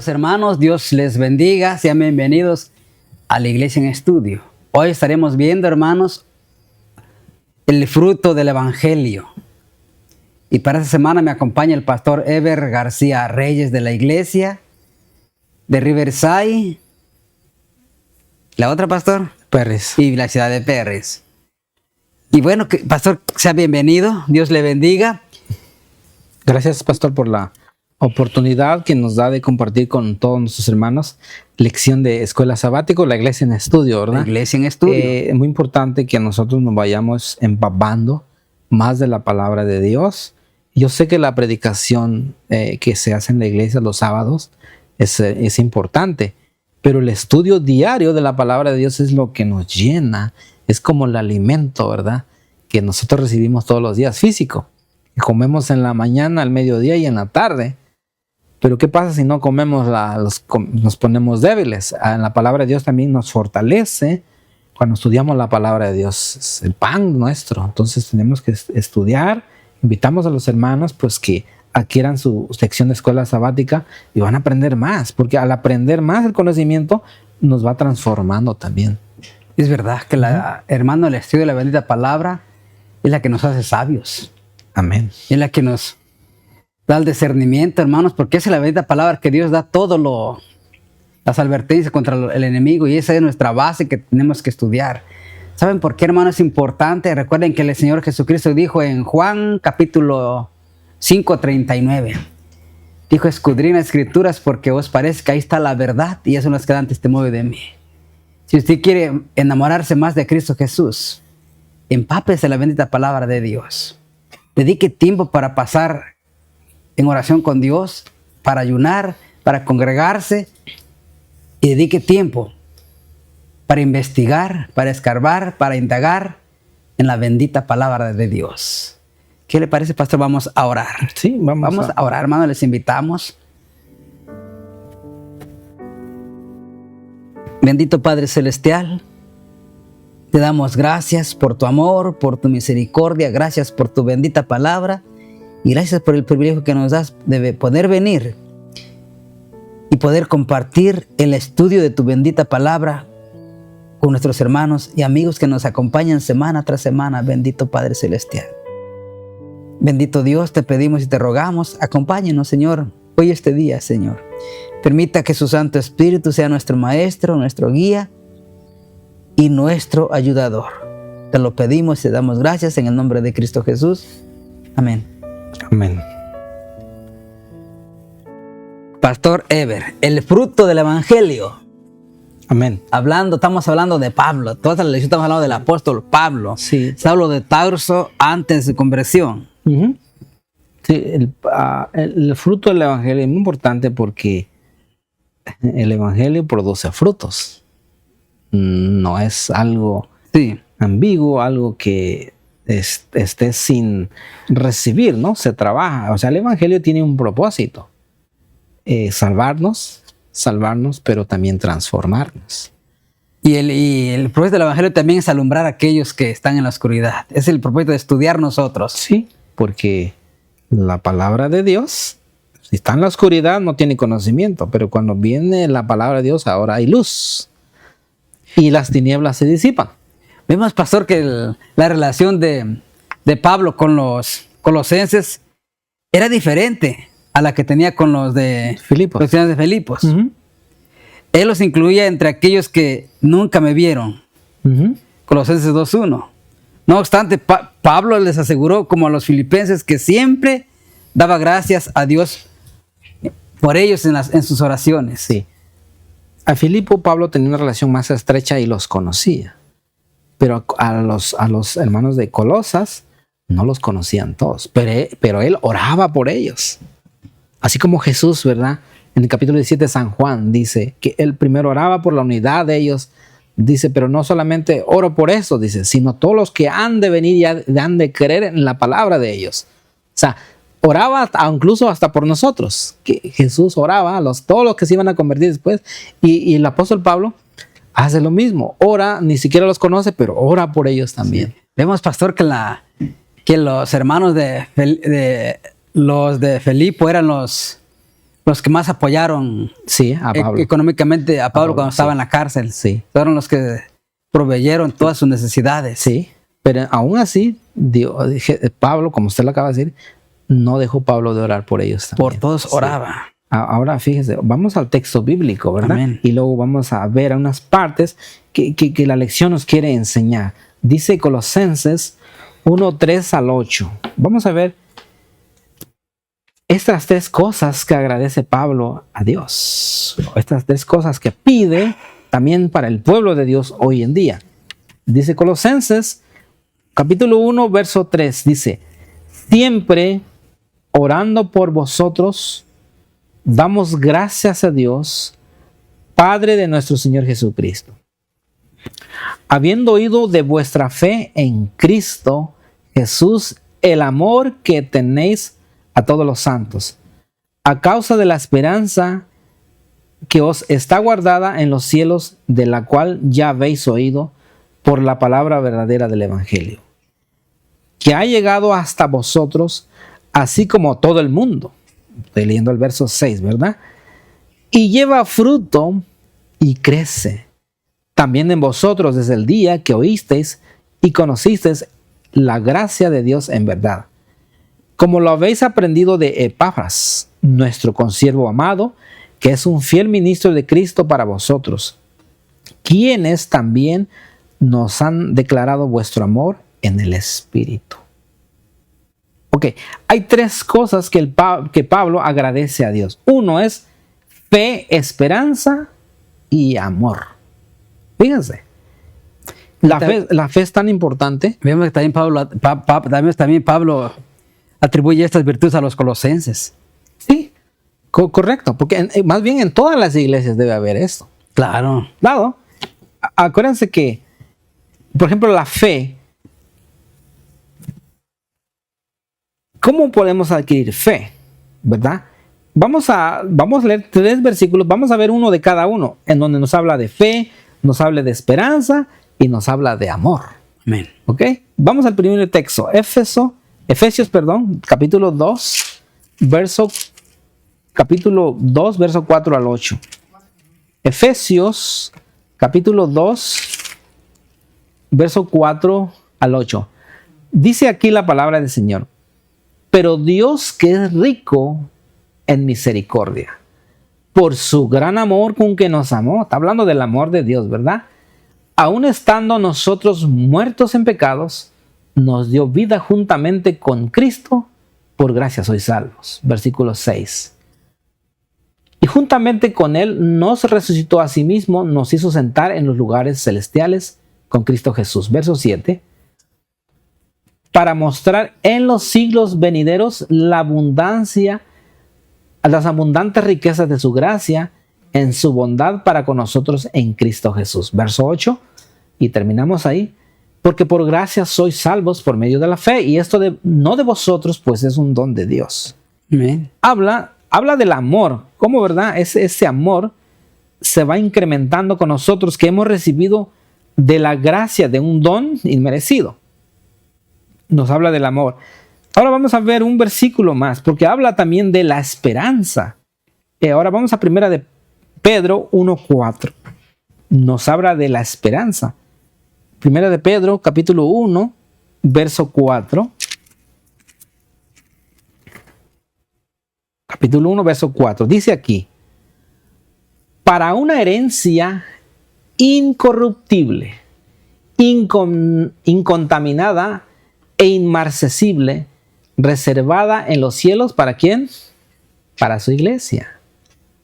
Amados hermanos, Dios les bendiga, sean bienvenidos a la Iglesia en Estudio. Hoy estaremos viendo, hermanos, el fruto del Evangelio. Y para esta semana me acompaña el pastor Eber García Reyes de la Iglesia de Riverside. ¿La otra, pastor? Pérez. Y la ciudad de Pérez. Y bueno, pastor, sea bienvenido, Dios le bendiga. Gracias, pastor, por la oportunidad que nos da de compartir con todos nuestros hermanos lección de escuela sabático, la Iglesia en Estudio, ¿verdad? La Iglesia en Estudio. Es muy importante que nosotros nos vayamos empapando más de la palabra de Dios. Yo sé que la predicación que se hace en la iglesia los sábados es importante, pero el estudio diario de la palabra de Dios es lo que nos llena, es como el alimento, ¿verdad? Que nosotros recibimos todos los días, físico. Comemos en la mañana, al mediodía y en la tarde. Pero ¿qué pasa si no comemos, nos ponemos débiles? En la palabra de Dios también nos fortalece. Cuando estudiamos la palabra de Dios, es el pan nuestro. Entonces tenemos que estudiar. Invitamos a los hermanos pues que adquieran su sección de escuela sabática y van a aprender más. Porque al aprender más el conocimiento nos va transformando también. Es verdad que hermano, el estudio de la bendita palabra es la que nos hace sabios. Amén. Es la que nos da el discernimiento, hermanos, porque esa es la bendita palabra que Dios da las advertencias contra el enemigo, y esa es nuestra base que tenemos que estudiar. ¿Saben por qué, hermanos, es importante? Recuerden que el Señor Jesucristo dijo en Juan capítulo 5:39, dijo: escudriñad las escrituras porque os parece que ahí está la verdad y eso nos queda testimonio de mí. Si usted quiere enamorarse más de Cristo Jesús, empápese la bendita palabra de Dios. Dedique tiempo para pasar en oración con Dios, para ayunar, para congregarse, y dedique tiempo para investigar, para escarbar, para indagar en la bendita palabra de Dios. ¿Qué le parece, pastor? Vamos a orar. Sí, vamos a orar, hermano, les invitamos. Bendito Padre Celestial, te damos gracias por tu amor, por tu misericordia, gracias por tu bendita palabra y gracias por el privilegio que nos das de poder venir y poder compartir el estudio de tu bendita palabra con nuestros hermanos y amigos que nos acompañan semana tras semana. Bendito Padre Celestial. Bendito Dios, te pedimos y te rogamos, acompáñenos, Señor, hoy este día, Señor. Permita que su Santo Espíritu sea nuestro Maestro, nuestro guía y nuestro ayudador. Te lo pedimos y te damos gracias en el nombre de Cristo Jesús. Amén. Amén. Pastor Eber, el fruto del Evangelio. Amén. Estamos hablando de Pablo. Toda la lección estamos hablando del apóstol Pablo. Sí. Saulo de Tarso antes de su conversión. Uh-huh. Sí, el fruto del Evangelio es muy importante porque el Evangelio produce frutos. No es algo ambiguo, algo que esté sin recibir, ¿no? Se trabaja. O sea, el Evangelio tiene un propósito. Salvarnos, pero también transformarnos. Y el propósito del Evangelio también es alumbrar a aquellos que están en la oscuridad. Es el propósito de estudiar nosotros. Sí, porque la palabra de Dios, si está en la oscuridad, no tiene conocimiento, pero cuando viene la palabra de Dios, ahora hay luz y las tinieblas se disipan. Vemos, pastor, que la relación de Pablo con los colosenses era diferente a la que tenía con los de Filipos. Los cristianos de Filipos. Uh-huh. Él los incluía entre aquellos que nunca me vieron. Uh-huh. Colosenses 2:1. No obstante, Pablo les aseguró, como a los filipenses, que siempre daba gracias a Dios por ellos en sus oraciones. Sí. A Filipo, Pablo tenía una relación más estrecha y los conocía. Pero a los hermanos de Colosas no los conocían todos. Pero él oraba por ellos. Así como Jesús, ¿verdad? En el capítulo 17 de San Juan dice que él primero oraba por la unidad de ellos. Dice, pero no solamente oro por eso, dice, sino todos los que han de venir y han de creer en la palabra de ellos. O sea, oraba incluso hasta por nosotros. Que Jesús oraba a todos los que se iban a convertir después. Y el apóstol Pablo hace lo mismo. Ora, ni siquiera los conoce, pero ora por ellos también. Sí. Vemos, pastor, que los hermanos de Filipo eran los los que más apoyaron Sí, a Pablo. económicamente a Pablo Pablo, cuando estaba en la cárcel. Sí. Fueron los que proveyeron todas sus necesidades. Sí, pero aún así, Pablo, como usted lo acaba de decir, no dejó Pablo de orar por ellos también. Por todos Sí. oraba. Ahora fíjese, vamos al texto bíblico, ¿verdad? Amén. Y luego vamos a ver unas partes que la lección nos quiere enseñar. Dice Colosenses 1:3 al 8. Vamos a ver estas tres cosas que agradece Pablo a Dios. Estas tres cosas que pide también para el pueblo de Dios hoy en día. Dice Colosenses capítulo 1, verso 3. Dice, siempre orando por vosotros, damos gracias a Dios, Padre de nuestro Señor Jesucristo. Habiendo oído de vuestra fe en Cristo Jesús, el amor que tenéis a todos los santos, a causa de la esperanza que os está guardada en los cielos, de la cual ya habéis oído por la palabra verdadera del Evangelio, que ha llegado hasta vosotros, así como todo el mundo. Estoy leyendo el verso 6, ¿verdad? Y lleva fruto y crece también en vosotros desde el día que oísteis y conocisteis la gracia de Dios en verdad, como lo habéis aprendido de Epafras, nuestro consiervo amado, que es un fiel ministro de Cristo para vosotros, quienes también nos han declarado vuestro amor en el Espíritu. Ok, hay tres cosas que Pablo agradece a Dios. Uno es fe, esperanza y amor. Fíjense, la fe es tan importante. Vemos que también Pablo atribuye estas virtudes a los colosenses. Sí, correcto, porque más bien en todas las iglesias debe haber esto. Claro. Claro, acuérdense que, por ejemplo, la fe. ¿Cómo podemos adquirir fe? ¿Verdad? Vamos a leer 3 versículos, vamos a ver uno de cada uno, en donde nos habla de fe, nos habla de esperanza y nos habla de amor. Amén. ¿Ok? Vamos al primer texto, Efesios, capítulo 2, verso 4 al 8. Efesios, capítulo 2, verso 4 al 8. Dice aquí la palabra del Señor. Pero Dios, que es rico en misericordia, por su gran amor con que nos amó, está hablando del amor de Dios, ¿verdad? Aun estando nosotros muertos en pecados, nos dio vida juntamente con Cristo, por gracia sois salvos. Versículo 6. Y juntamente con Él nos resucitó a sí mismo, nos hizo sentar en los lugares celestiales con Cristo Jesús. Verso 7. Para mostrar en los siglos venideros las abundantes riquezas de su gracia en su bondad para con nosotros en Cristo Jesús. Verso 8, y terminamos ahí. Porque por gracia sois salvos por medio de la fe, y esto no de vosotros, pues es un don de Dios. Amén. Habla del amor, cómo, ¿verdad? Ese amor se va incrementando con nosotros, que hemos recibido de la gracia de un don inmerecido. Nos habla del amor. Ahora vamos a ver un versículo más, porque habla también de la esperanza. Ahora vamos a 1 de Pedro 1:4. Nos habla de la esperanza. 1 de Pedro, capítulo 1, verso 4. Capítulo 1, verso 4. Dice aquí: para una herencia incorruptible, incontaminada e inmarcesible, reservada en los cielos, ¿para quién? Para su iglesia.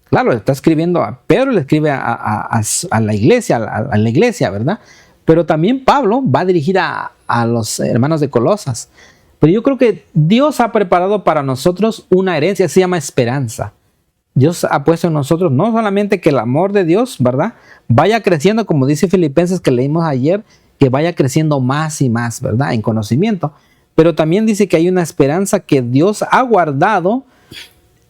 Claro, está escribiendo a Pedro, le escribe a la iglesia, a la iglesia, ¿verdad? Pero también Pablo va a dirigir a los hermanos de Colosas. Pero yo creo que Dios ha preparado para nosotros una herencia, se llama esperanza. Dios ha puesto en nosotros no solamente que el amor de Dios, ¿verdad?, vaya creciendo, como dice Filipenses que leímos ayer, que vaya creciendo más y más, ¿verdad?, en conocimiento. Pero también dice que hay una esperanza que Dios ha guardado,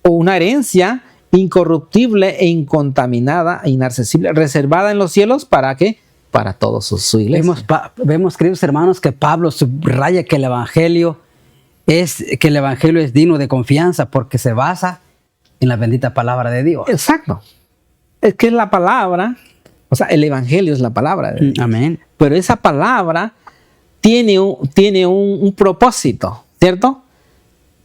o una herencia incorruptible e incontaminada e inaccesible, reservada en los cielos, ¿para qué? Para todos su iglesia. Vemos, queridos hermanos, que Pablo subraya que el evangelio es digno de confianza, porque se basa en la bendita palabra de Dios. Exacto. Es que la palabra, o sea, el evangelio es la palabra de Dios. Amén. Pero esa palabra tiene un propósito, ¿cierto?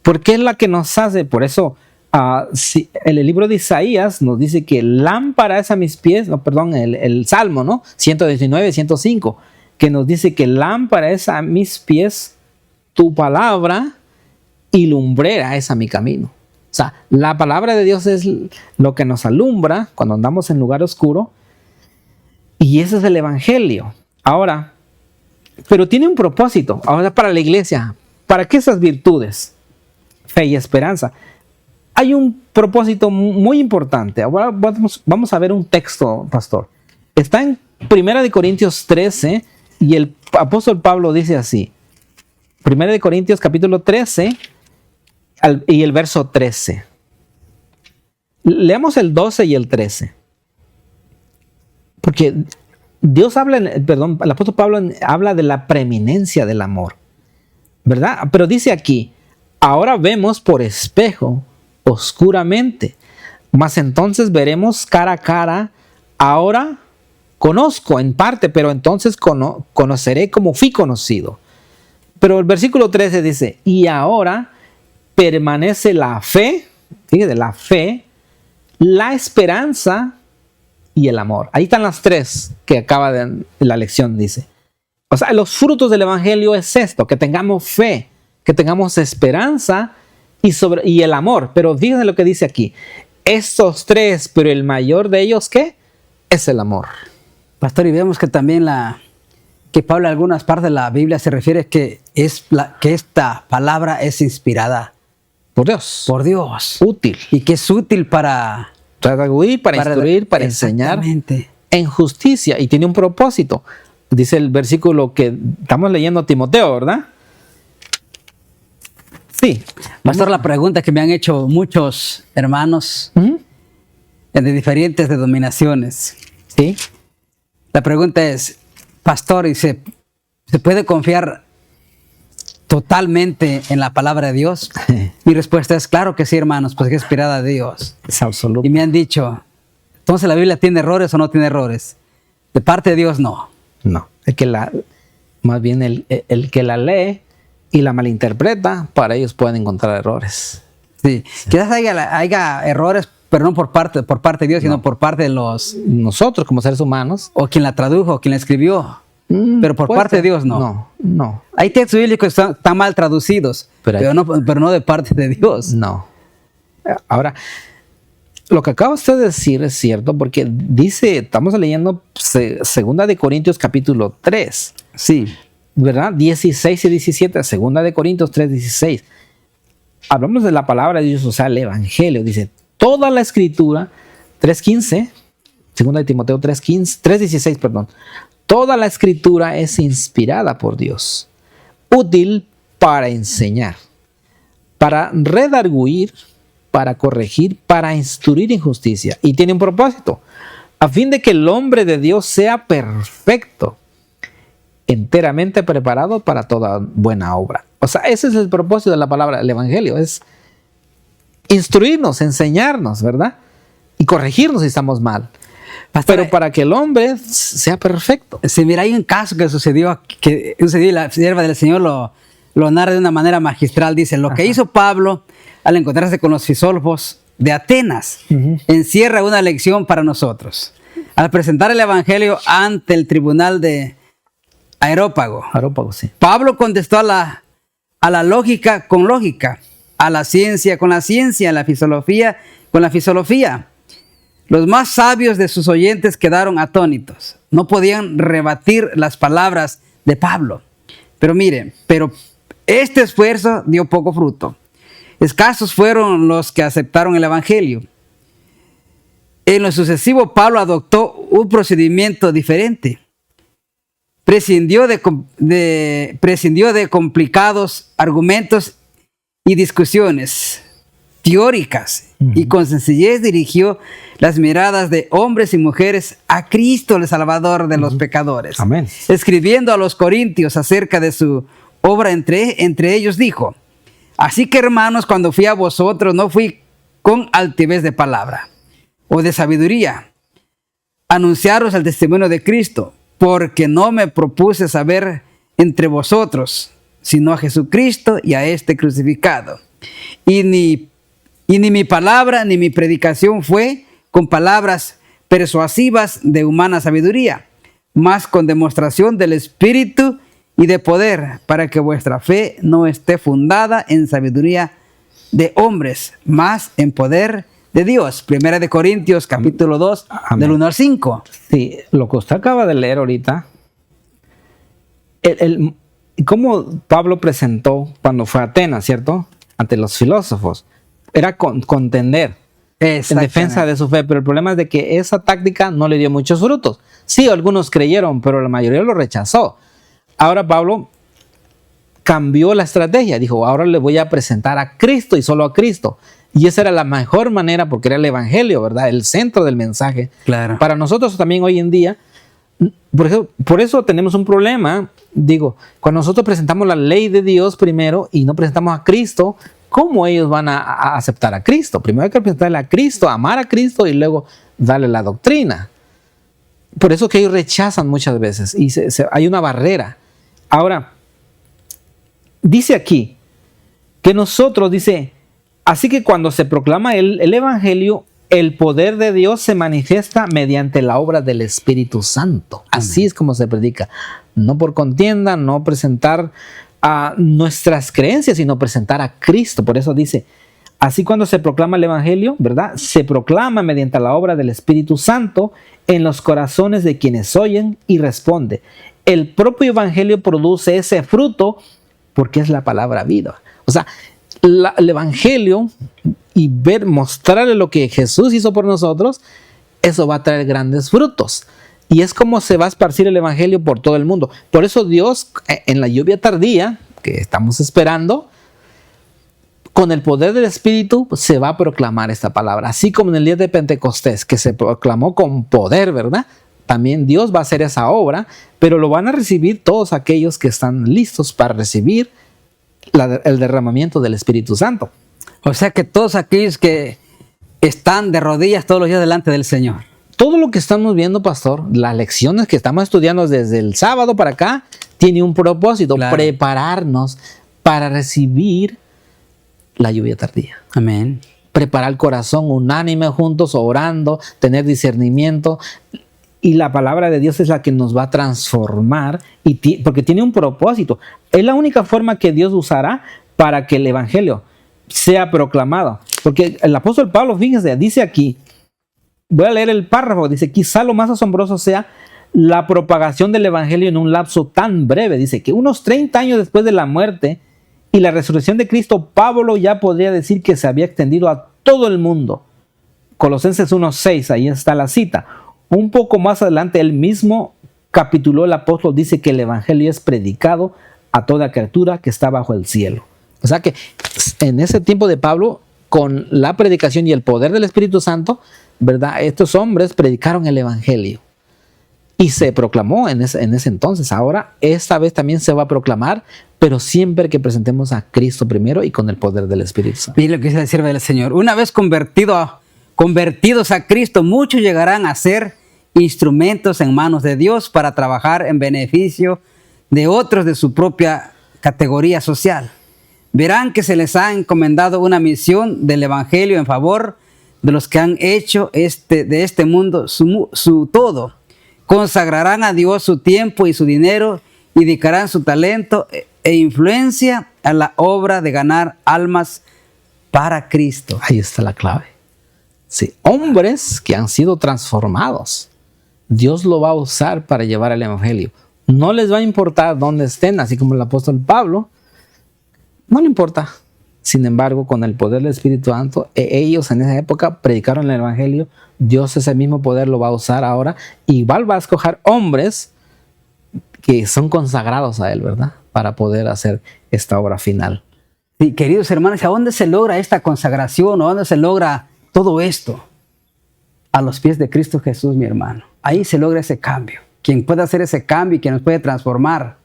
Porque es la que nos hace, por eso en el libro de Isaías nos dice que lámpara es a mis pies, no, perdón, el Salmo, ¿no? 119, 105, que nos dice que lámpara es a mis pies tu palabra y lumbrera es a mi camino. O sea, la palabra de Dios es lo que nos alumbra cuando andamos en lugar oscuro, y ese es el evangelio. Ahora, pero tiene un propósito. Ahora, para la iglesia, ¿para qué esas virtudes? Fe y esperanza. Hay un propósito muy importante. Ahora vamos a ver un texto, pastor. Está en 1 Corintios 13 y el apóstol Pablo dice así. 1 Corintios capítulo 13 y el verso 13. Leamos el 12 y el 13. Porque Dios el apóstol Pablo habla de la preeminencia del amor, ¿verdad? Pero dice aquí, ahora vemos por espejo, oscuramente, mas entonces veremos cara a cara. Ahora conozco en parte, pero entonces conoceré como fui conocido. Pero el versículo 13 dice, y ahora permanece la fe, fíjate, la fe, la esperanza y el amor. Ahí están las tres que acaba de la lección, dice. O sea, los frutos del evangelio es esto, que tengamos fe, que tengamos esperanza y el amor. Pero fíjense lo que dice aquí. Estos tres, pero el mayor de ellos, ¿qué? Es el amor. Pastor, y vemos que también que Pablo en algunas partes de la Biblia se refiere que esta palabra es inspirada por Dios. Por Dios. Útil. Y que es útil para redarguir, para instruir, para enseñar en justicia. Y tiene un propósito. Dice el versículo que estamos leyendo a Timoteo, ¿verdad? Sí. Pastor, la pregunta que me han hecho muchos hermanos de diferentes denominaciones. Sí. La pregunta es, pastor, ¿y se puede confiar totalmente en la palabra de Dios? Mi respuesta es claro que sí, hermanos, pues que es inspirada de Dios. Es absoluto. Y me han dicho, ¿entonces la Biblia tiene errores o no tiene errores? De parte de Dios, no. No, más bien el que la lee y la malinterpreta, para ellos pueden encontrar errores. Sí. Quizás haya errores, pero no por parte de Dios, sino por parte de nosotros como seres humanos. O quien la tradujo, o quien la escribió. Pero por parte de Dios, no. No. Hay textos bíblicos que están mal traducidos, pero no de parte de Dios. No. Ahora, lo que acaba usted de decir es cierto, porque dice, estamos leyendo 2 Corintios capítulo 3. Sí. ¿Verdad? 16 y 17, 2 Corintios 3, 16. Hablamos de la palabra de Dios, o sea, el evangelio. Dice, toda la escritura, 3.15, 2 Timoteo 3.16, perdón. Toda la escritura es inspirada por Dios, útil para enseñar, para redarguir, para corregir, para instruir en justicia. Y tiene un propósito, a fin de que el hombre de Dios sea perfecto, enteramente preparado para toda buena obra. O sea, ese es el propósito de la palabra del evangelio, es instruirnos, enseñarnos, ¿verdad? Y corregirnos si estamos mal. Pastor, pero para que el hombre sea perfecto. Sí, mira, hay un caso que sucedió y la sierva del Señor lo narra de una manera magistral. Dice, lo que hizo Pablo al encontrarse con los filósofos de Atenas encierra una lección para nosotros. Al presentar el evangelio ante el tribunal de Areópago, sí. Pablo contestó a la lógica con lógica, a la ciencia con la ciencia, a la filosofía con la filosofía. Los más sabios de sus oyentes quedaron atónitos. No podían rebatir las palabras de Pablo. Pero miren, este esfuerzo dio poco fruto. Escasos fueron los que aceptaron el evangelio. En lo sucesivo, Pablo adoptó un procedimiento diferente. Prescindió de complicados argumentos y discusiones teóricas y con sencillez dirigió las miradas de hombres y mujeres a Cristo, el Salvador de los pecadores. Amén. Escribiendo a los corintios acerca de su obra entre ellos dijo, así que hermanos, cuando fui a vosotros no fui con altivez de palabra o de sabiduría, anunciaros el testimonio de Cristo, porque no me propuse saber entre vosotros, sino a Jesucristo y a este crucificado. Y ni mi palabra ni mi predicación fue con palabras persuasivas de humana sabiduría, mas con demostración del Espíritu y de poder, para que vuestra fe no esté fundada en sabiduría de hombres, mas en poder de Dios. Primera de Corintios, capítulo 2, Amén. del 1 al 5. Sí, lo que usted acaba de leer ahorita, cómo Pablo presentó cuando fue a Atenas, ¿cierto? Ante los filósofos, era contender en defensa de su fe, pero el problema es de que esa táctica no le dio muchos frutos. Sí, algunos creyeron, pero la mayoría lo rechazó. Ahora Pablo cambió la estrategia, dijo, ahora le voy a presentar a Cristo y solo a Cristo. Y esa era la mejor manera porque era el evangelio, ¿verdad? El centro del mensaje. Claro. Para nosotros también hoy en día, por eso tenemos un problema. Digo, cuando nosotros presentamos la ley de Dios primero y no presentamos a Cristo, ¿cómo ellos van a aceptar a Cristo? Primero hay que presentarle a Cristo, amar a Cristo y luego darle la doctrina. Por eso que ellos rechazan muchas veces y hay una barrera. Ahora, dice aquí que nosotros, dice, así que cuando se proclama el evangelio, el poder de Dios se manifiesta mediante la obra del Espíritu Santo. Así es como se predica. No por contienda, no presentar a nuestras creencias, sino presentar a Cristo. Por eso dice, así cuando se proclama el evangelio, ¿verdad? Se proclama mediante la obra del Espíritu Santo en los corazones de quienes oyen y responde. El propio evangelio produce ese fruto porque es la palabra viva. O sea, el evangelio y mostrarle lo que Jesús hizo por nosotros, eso va a traer grandes frutos. Y es como se va a esparcir el evangelio por todo el mundo. Por eso Dios, en la lluvia tardía, que estamos esperando, con el poder del Espíritu se va a proclamar esta palabra. Así como en el día de Pentecostés, que se proclamó con poder, ¿verdad? También Dios va a hacer esa obra, pero lo van a recibir todos aquellos que están listos para recibir el derramamiento del Espíritu Santo. O sea que todos aquellos que están de rodillas todos los días delante del Señor. Todo lo que estamos viendo, pastor, las lecciones que estamos estudiando desde el sábado para acá, tiene un propósito, claro, prepararnos para recibir la lluvia tardía. Amén. Preparar el corazón unánime juntos, orando, tener discernimiento. Y la palabra de Dios es la que nos va a transformar, porque tiene un propósito. Es la única forma que Dios usará para que el evangelio sea proclamado. Porque el apóstol Pablo, fíjense, dice aquí, voy a leer el párrafo, dice, quizá lo más asombroso sea la propagación del evangelio en un lapso tan breve. Dice que unos 30 años después de la muerte y la resurrección de Cristo, Pablo ya podría decir que se había extendido a todo el mundo. Colosenses 1:6, ahí está la cita. Un poco más adelante, el mismo capítulo, el apóstol dice que el evangelio es predicado a toda criatura que está bajo el cielo. O sea que en ese tiempo de Pablo, con la predicación y el poder del Espíritu Santo, ¿verdad? Estos hombres predicaron el evangelio y se proclamó en ese entonces. Ahora, esta vez también se va a proclamar, pero siempre que presentemos a Cristo primero y con el poder del Espíritu Santo. Y lo que dice el siervo del Señor, una vez convertidos a Cristo, muchos llegarán a ser instrumentos en manos de Dios para trabajar en beneficio de otros de su propia categoría social. Verán que se les ha encomendado una misión del evangelio en favor de los que han hecho de este mundo su todo. Consagrarán a Dios su tiempo y su dinero y dedicarán su talento e influencia a la obra de ganar almas para Cristo. Ahí está la clave. Sí, hombres que han sido transformados. Dios lo va a usar para llevar el evangelio. No les va a importar dónde estén, así como el apóstol Pablo. No le importa. Sin embargo, con el poder del Espíritu Santo, ellos en esa época predicaron el evangelio. Dios ese mismo poder lo va a usar ahora. Igual va a escoger hombres que son consagrados a él, ¿verdad? Para poder hacer esta obra final. Sí, queridos hermanos, ¿a dónde se logra esta consagración? ¿A dónde se logra todo esto? A los pies de Cristo Jesús, mi hermano. Ahí se logra ese cambio. Quien puede hacer ese cambio y quien nos puede transformar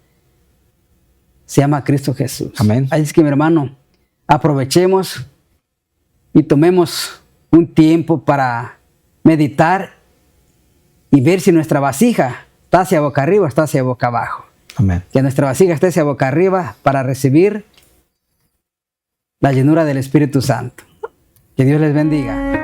se llama Cristo Jesús. Amén. Así es que, mi hermano, aprovechemos y tomemos un tiempo para meditar y ver si nuestra vasija está hacia boca arriba o está hacia boca abajo. Amén. Que nuestra vasija esté hacia boca arriba para recibir la llenura del Espíritu Santo. Que Dios les bendiga.